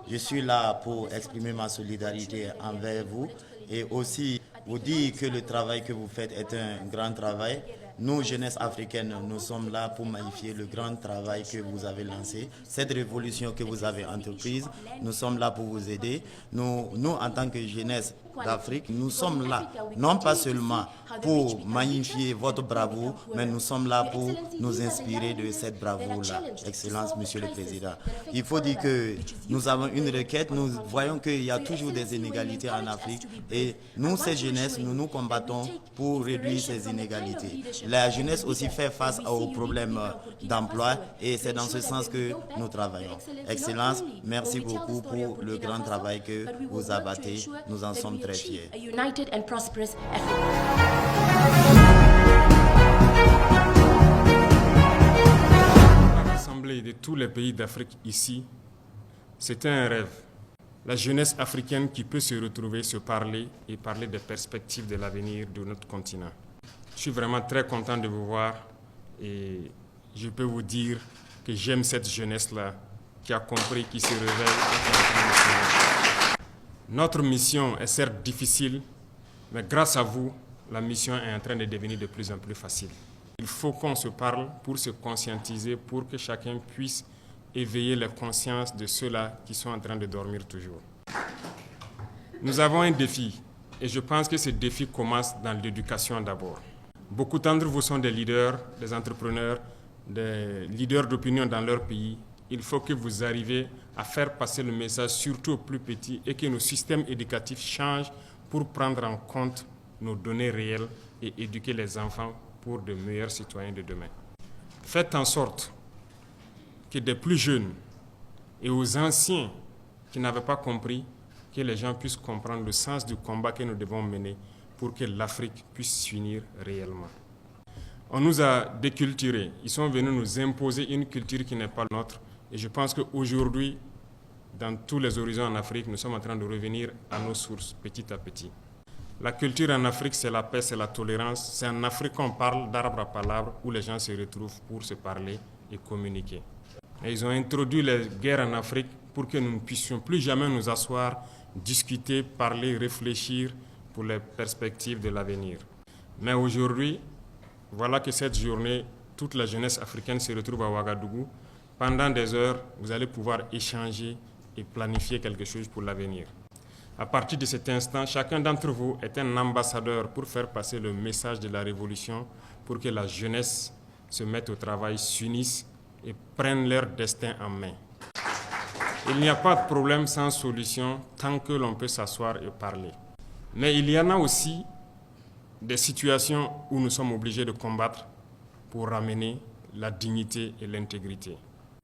Je suis là pour exprimer ma solidarité envers vous et aussi vous dire que le travail que vous faites est un grand travail. Nous, jeunesse africaine, nous sommes là pour magnifier le grand travail que vous avez lancé, cette révolution que vous avez entreprise. Nous sommes là pour vous aider. Nous en tant que jeunesse d'Afrique, nous sommes là, non pas seulement pour magnifier votre bravoure, mais nous sommes là pour nous inspirer de cette bravoure-là. Excellence, Monsieur le Président. Il faut dire que nous avons une requête, nous voyons qu'il y a toujours des inégalités en Afrique et nous, cette jeunesse, nous nous combattons pour réduire ces inégalités. La jeunesse aussi fait face aux problèmes d'emploi et c'est dans ce sens que nous travaillons. Excellence, merci beaucoup pour le grand travail que vous abattez. Nous en sommes très fiers. L'Assemblée de tous les pays d'Afrique ici, c'était un rêve. La jeunesse africaine qui peut se retrouver, se parler et parler des perspectives de l'avenir de notre continent. Je suis vraiment très content de vous voir et je peux vous dire que j'aime cette jeunesse-là qui a compris, qui se réveille et qui est en train de se réveiller. Notre mission est certes difficile, mais grâce à vous, la mission est en train de devenir de plus en plus facile. Il faut qu'on se parle pour se conscientiser, pour que chacun puisse éveiller les consciences de ceux-là qui sont en train de dormir toujours. Nous avons un défi et je pense que ce défi commence dans l'éducation d'abord. Beaucoup d'entre vous sont des leaders, des entrepreneurs, des leaders d'opinion dans leur pays. Il faut que vous arriviez à faire passer le message surtout aux plus petits et que nos systèmes éducatifs changent pour prendre en compte nos données réelles et éduquer les enfants pour de meilleurs citoyens de demain. Faites en sorte que des plus jeunes et aux anciens qui n'avaient pas compris, que les gens puissent comprendre le sens du combat que nous devons mener pour que l'Afrique puisse s'unir réellement. On nous a déculturés. Ils sont venus nous imposer une culture qui n'est pas nôtre. Et je pense qu'aujourd'hui, dans tous les horizons en Afrique, nous sommes en train de revenir à nos sources petit à petit. La culture en Afrique, c'est la paix, c'est la tolérance. C'est en Afrique qu'on parle d'arbre à palabre, où les gens se retrouvent pour se parler et communiquer. Et ils ont introduit les guerres en Afrique pour que nous ne puissions plus jamais nous asseoir, discuter, parler, réfléchir pour les perspectives de l'avenir. Mais aujourd'hui, voilà que cette journée, toute la jeunesse africaine se retrouve à Ouagadougou. Pendant des heures, vous allez pouvoir échanger et planifier quelque chose pour l'avenir. À partir de cet instant, chacun d'entre vous est un ambassadeur pour faire passer le message de la révolution, pour que la jeunesse se mette au travail, s'unisse et prennent leur destin en main. Il n'y a pas de problème sans solution tant que l'on peut s'asseoir et parler. Mais il y en a aussi des situations où nous sommes obligés de combattre pour ramener la dignité et l'intégrité.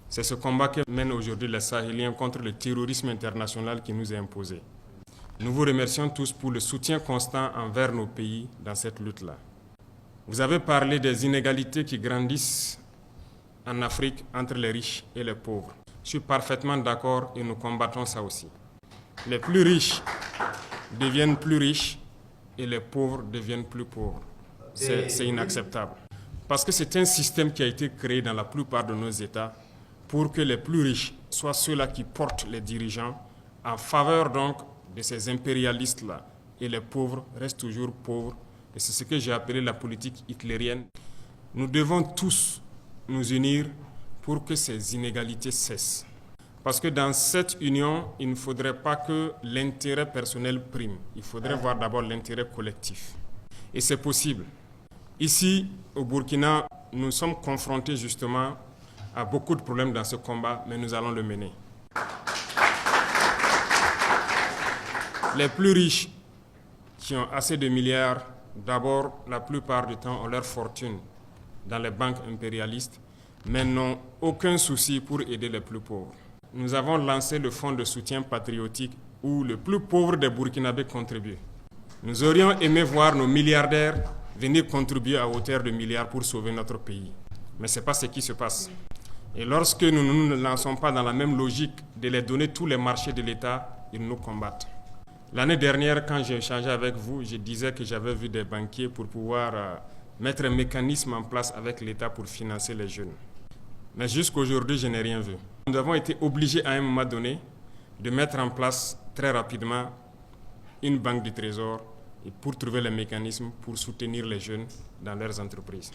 C'est ce combat que mènent aujourd'hui les Sahéliens contre le terrorisme international qui nous est imposé. Nous vous remercions tous pour le soutien constant envers nos pays dans cette lutte-là. Vous avez parlé des inégalités qui grandissent en Afrique entre les riches et les pauvres. Je suis parfaitement d'accord et nous combattons ça aussi. Les plus riches deviennent plus riches et les pauvres deviennent plus pauvres. C'est inacceptable. Parce que c'est un système qui a été créé dans la plupart de nos États pour que les plus riches soient ceux-là qui portent les dirigeants en faveur donc de ces impérialistes-là. Et les pauvres restent toujours pauvres. Et c'est ce que j'ai appelé la politique hitlérienne. Nous devons tous nous unir pour que ces inégalités cessent. Parce que dans cette union, il ne faudrait pas que l'intérêt personnel prime. Il faudrait voir d'abord l'intérêt collectif. Et c'est possible. Ici, au Burkina, nous sommes confrontés justement à beaucoup de problèmes dans ce combat, mais nous allons le mener. Les plus riches qui ont assez de milliards, d'abord, la plupart du temps, ont leur fortune dans les banques impérialistes, mais n'ont aucun souci pour aider les plus pauvres. Nous avons lancé le fonds de soutien patriotique où le plus pauvre des Burkinabés contribue. Nous aurions aimé voir nos milliardaires venir contribuer à hauteur de milliards pour sauver notre pays. Mais ce n'est pas ce qui se passe. Et lorsque nous ne nous lançons pas dans la même logique de les donner tous les marchés de l'État, ils nous combattent. L'année dernière, quand j'ai échangé avec vous, je disais que j'avais vu des banquiers pour pouvoir mettre un mécanisme en place avec l'État pour financer les jeunes. Mais jusqu'à aujourd'hui, je n'ai rien vu. Nous avons été obligés à un moment donné de mettre en place très rapidement une banque du trésor et pour trouver les mécanismes pour soutenir les jeunes dans leurs entreprises.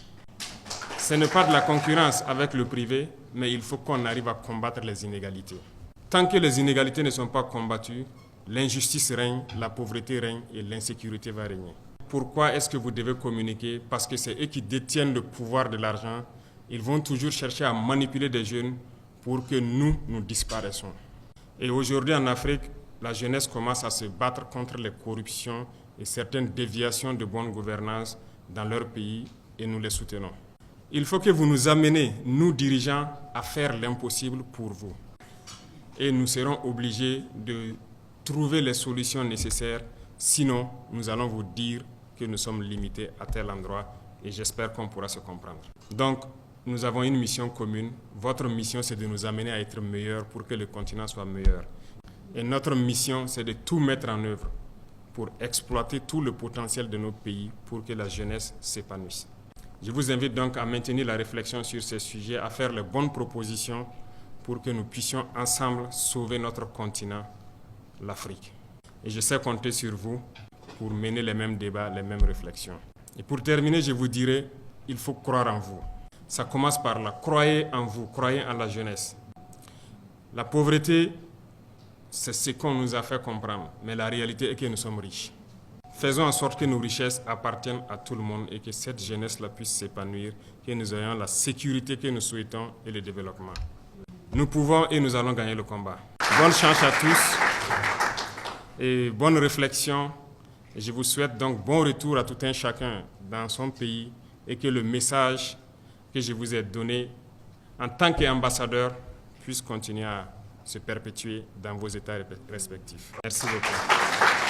Ce n'est pas de la concurrence avec le privé, mais il faut qu'on arrive à combattre les inégalités. Tant que les inégalités ne sont pas combattues, l'injustice règne, la pauvreté règne et l'insécurité va régner. Pourquoi est-ce que vous devez communiquer? Parce que c'est eux qui détiennent le pouvoir de l'argent. Ils vont toujours chercher à manipuler des jeunes pour que nous disparaissons. Et aujourd'hui en Afrique, la jeunesse commence à se battre contre les corruptions et certaines déviations de bonne gouvernance dans leur pays et nous les soutenons. Il faut que vous nous ameniez, nous dirigeants, à faire l'impossible pour vous. Et nous serons obligés de trouver les solutions nécessaires, sinon nous allons vous dire que nous sommes limités à tel endroit et j'espère qu'on pourra se comprendre. Donc, nous avons une mission commune. Votre mission, c'est de nous amener à être meilleurs pour que le continent soit meilleur. Et notre mission, c'est de tout mettre en œuvre pour exploiter tout le potentiel de nos pays pour que la jeunesse s'épanouisse. Je vous invite donc à maintenir la réflexion sur ces sujets, à faire les bonnes propositions pour que nous puissions ensemble sauver notre continent, l'Afrique. Et je sais compter sur vous pour mener les mêmes débats, les mêmes réflexions. Et pour terminer, je vous dirai, il faut croire en vous. Ça commence par là. Croyez en vous, croyez en la jeunesse. La pauvreté, c'est ce qu'on nous a fait comprendre, mais la réalité est que nous sommes riches. Faisons en sorte que nos richesses appartiennent à tout le monde et que cette jeunesse-là puisse s'épanouir, que nous ayons la sécurité que nous souhaitons et le développement. Nous pouvons et nous allons gagner le combat. Bonne chance à tous et bonne réflexion. Et je vous souhaite donc bon retour à tout un chacun dans son pays et que le message que je vous ai donné en tant qu'ambassadeur puisse continuer à se perpétuer dans vos États respectifs. Merci beaucoup.